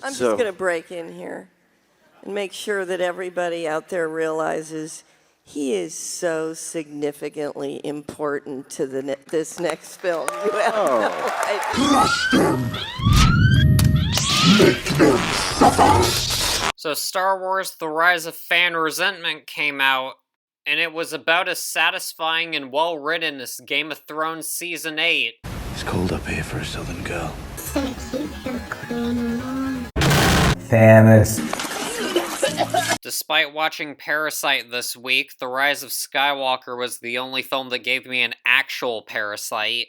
I'm just going to break in here and make sure that everybody out there realizes he is so significantly important to this next film. You have no idea. Crush them! Make them suffer! So Star Wars The Rise of Fan Resentment came out, and it was about as satisfying and well-written as Game of Thrones Season 8. It's cold up here for a southern girl. Famous. Despite watching Parasite this week, The Rise of Skywalker was the only film that gave me an actual Parasite.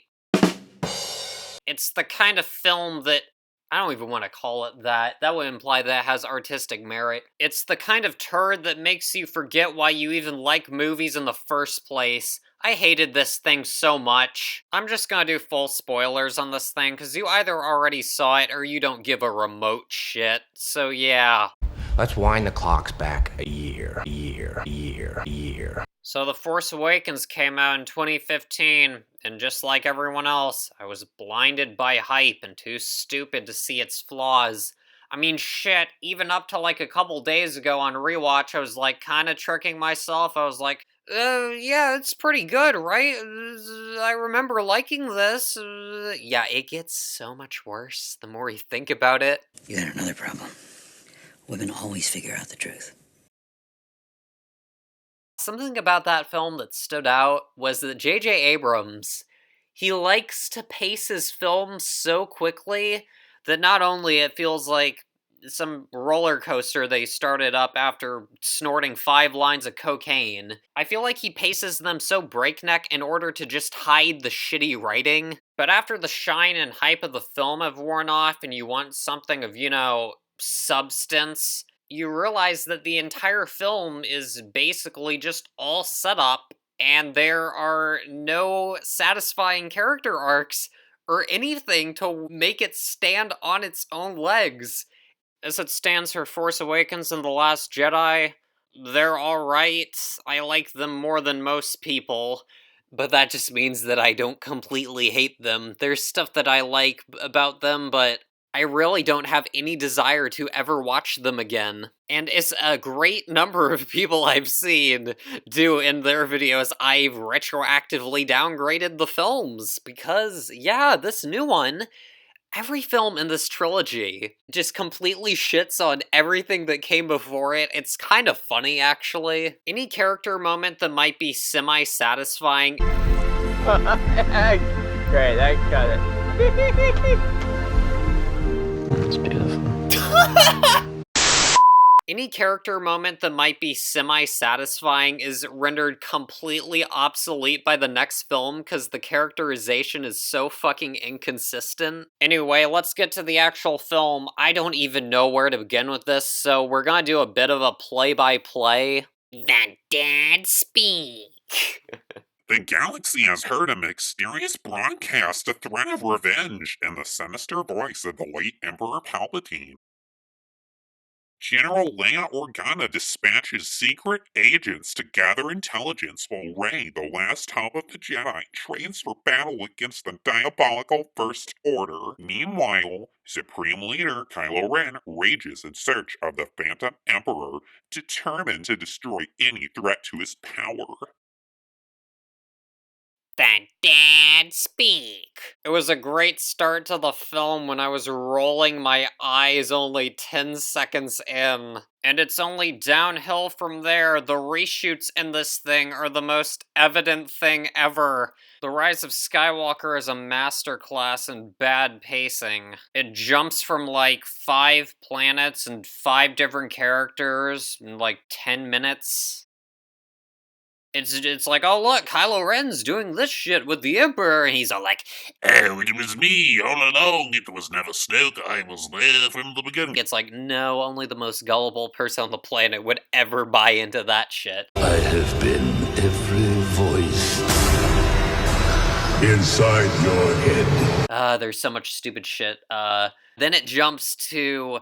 It's the kind of film that I don't even want to call it that. That would imply that it has artistic merit. It's the kind of turd that makes you forget why you even like movies in the first place. I hated this thing so much. I'm just gonna do full spoilers on this thing, because you either already saw it or you don't give a remote shit. So yeah. Let's wind the clocks back a year. So The Force Awakens came out in 2015, and just like everyone else, I was blinded by hype and too stupid to see its flaws. I mean, shit, even up to like a couple days ago on rewatch, I was like kinda tricking myself. I was like, yeah, it's pretty good, right? I remember liking this. Yeah, it gets so much worse the more you think about it. You got another problem. Women always figure out the truth. Something about that film that stood out was that J.J. Abrams, he likes to pace his films so quickly that not only it feels like some roller coaster they started up after snorting 5 lines of cocaine, I feel like he paces them so breakneck in order to just hide the shitty writing. But after the shine and hype of the film have worn off and you want something of, substance, you realize that the entire film is basically just all set up, and there are no satisfying character arcs or anything to make it stand on its own legs. As it stands for Force Awakens and The Last Jedi, they're alright. I like them more than most people, but that just means that I don't completely hate them. There's stuff that I like about them, but I really don't have any desire to ever watch them again. And it's a great number of people I've seen do in their videos. I've retroactively downgraded the films because, yeah, this new one, every film in this trilogy just completely shits on everything that came before it. It's kind of funny, actually. Any character moment that might be semi-satisfying. Great, I got it. That's beautiful. Any character moment that might be semi-satisfying is rendered completely obsolete by the next film because the characterization is so fucking inconsistent. Anyway, let's get to the actual film. I don't even know where to begin with this, so we're gonna do a bit of a play-by-play. The Dead Speak. The galaxy has heard a mysterious broadcast, a threat of revenge, and the sinister voice of the late Emperor Palpatine. General Leia Organa dispatches secret agents to gather intelligence while Rey, the last hope of the Jedi, trains for battle against the diabolical First Order. Meanwhile, Supreme Leader Kylo Ren rages in search of the Phantom Emperor, determined to destroy any threat to his power. The Dead Speak. It was a great start to the film when I was rolling my eyes only 10 seconds in. And it's only downhill from there. The reshoots in this thing are the most evident thing ever. The Rise of Skywalker is a masterclass in bad pacing. It jumps from like 5 planets and 5 different characters in like 10 minutes. It's like, oh look, Kylo Ren's doing this shit with the Emperor, and he's all like, oh, it was me all along, it was never Snoke, I was there from the beginning. It's like, no, only the most gullible person on the planet would ever buy into that shit. I have been every voice Inside your head. There's so much stupid shit. Then it jumps to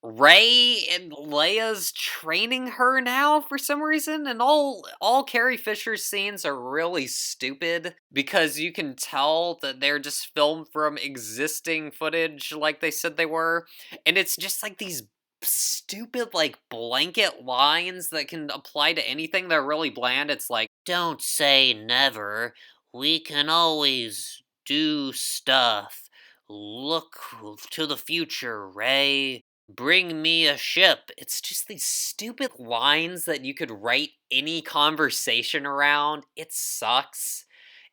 Rey and Leia's training her now for some reason, and all Carrie Fisher's scenes are really stupid because you can tell that they're just filmed from existing footage like they said they were, and it's just like these stupid like blanket lines that can apply to anything that are really bland. It's like, don't say never. We can always do stuff. Look to the future, Rey. Bring me a ship. It's just these stupid lines that you could write any conversation around. It sucks.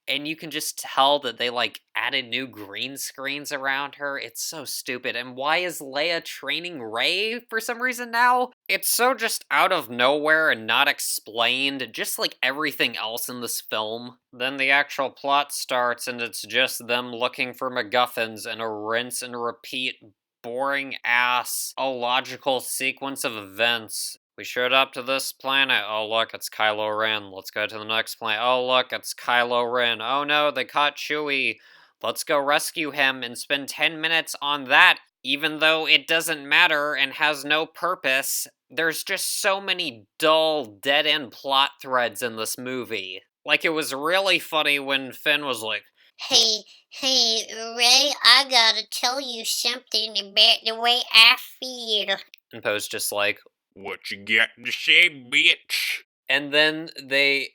And you can just tell that they like added new green screens around her. It's so stupid. And why is Leia training Rey for some reason now? It's so just out of nowhere and not explained, just like everything else in this film. Then the actual plot starts and it's just them looking for MacGuffins in a rinse and repeat boring ass illogical sequence of events. We showed up to this planet. Oh, look, it's Kylo Ren. Let's go to the next planet. Oh, look, it's Kylo Ren. Oh no, they caught Chewie. Let's go rescue him and spend 10 minutes on that, even though it doesn't matter and has no purpose. There's just so many dull, dead-end plot threads in this movie. Like, it was really funny when Finn was like, Hey, Ray, I gotta tell you something about the way I feel. and Poe's just like, What you got to say, bitch? and then they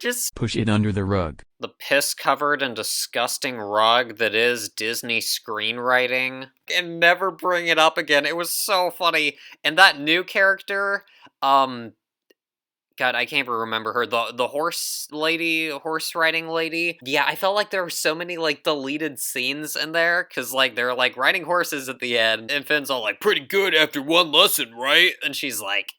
just push it under the rug. the piss-covered and disgusting rug that is Disney screenwriting, and never bring it up again. It was so funny. And that new character, God, I can't even remember her. The horse riding lady. Yeah, I felt like there were so many like deleted scenes in there because like they're like riding horses at the end, and Finn's all like, "Pretty good after one lesson, right?" And she's like,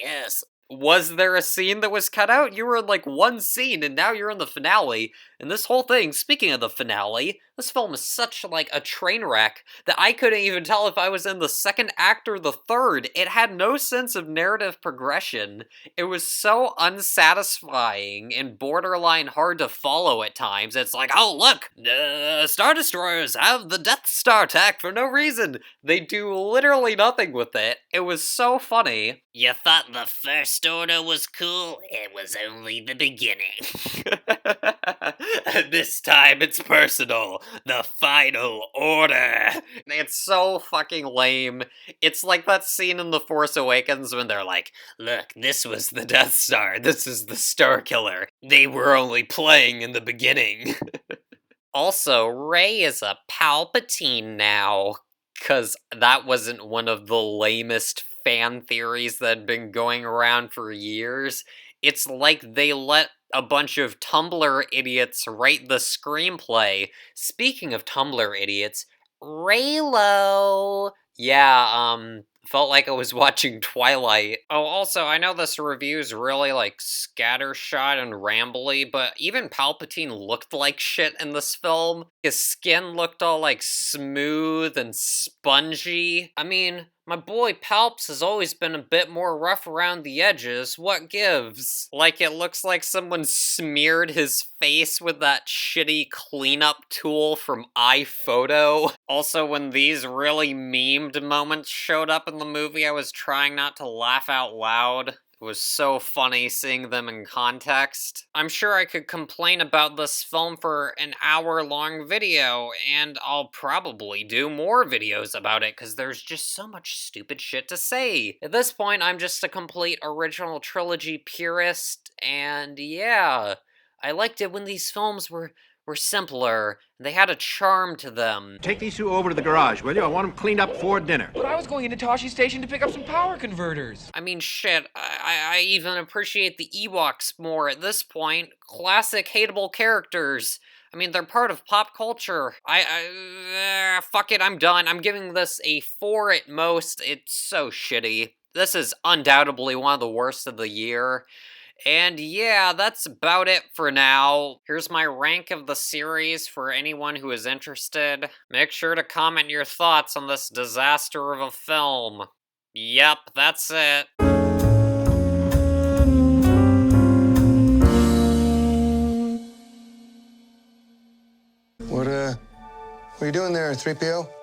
yes." Was there a scene that was cut out? You were in like one scene, and now you're in the finale. And this whole thing, speaking of the finale, this film is such like a train wreck that I couldn't even tell if I was in the second act or the third. It had no sense of narrative progression. It was so unsatisfying and borderline hard to follow at times. It's like, oh look, Star Destroyers have the Death Star tech for no reason. They do literally nothing with it. It was so funny. You thought the First Order was cool? It was only the beginning. This time it's personal. The Final Order. It's so fucking lame. It's like that scene in The Force Awakens when they're like, look, this was the Death Star. This is the Star Killer. They were only playing in the beginning. Also, Rey is a Palpatine now. Because that wasn't one of the lamest fan theories that had been going around for years. It's like they let a bunch of Tumblr idiots write the screenplay. Speaking of Tumblr idiots, Reylo. Yeah, felt like I was watching Twilight. Oh, also, I know this review's really, like, scattershot and rambly, but even Palpatine looked like shit in this film. His skin looked all, like, smooth and spongy. I mean, my boy Palps has always been a bit more rough around the edges. What gives? Like, it looks like someone smeared his face with that shitty cleanup tool from iPhoto. Also, when these really memed moments showed up in the movie, I was trying not to laugh out loud. It was so funny seeing them in context. I'm sure I could complain about this film for an hour-long video, and I'll probably do more videos about it, because there's just so much stupid shit to say. At this point, I'm just a complete original trilogy purist, and yeah, I liked it when these films were simpler. They had a charm to them. Take these two over to the garage, will you? I want them cleaned up before dinner. But I was going into Toshi Station to pick up some power converters. I mean, shit, I even appreciate the Ewoks more at this point. Classic hateable characters. I mean, they're part of pop culture. Fuck it, I'm done. I'm giving this a 4 at most. It's so shitty. This is undoubtedly one of the worst of the year. And yeah, that's about it for now. Here's my rank of the series for anyone who is interested. Make sure to comment your thoughts on this disaster of a film. Yep, that's it. What are you doing there, 3PO?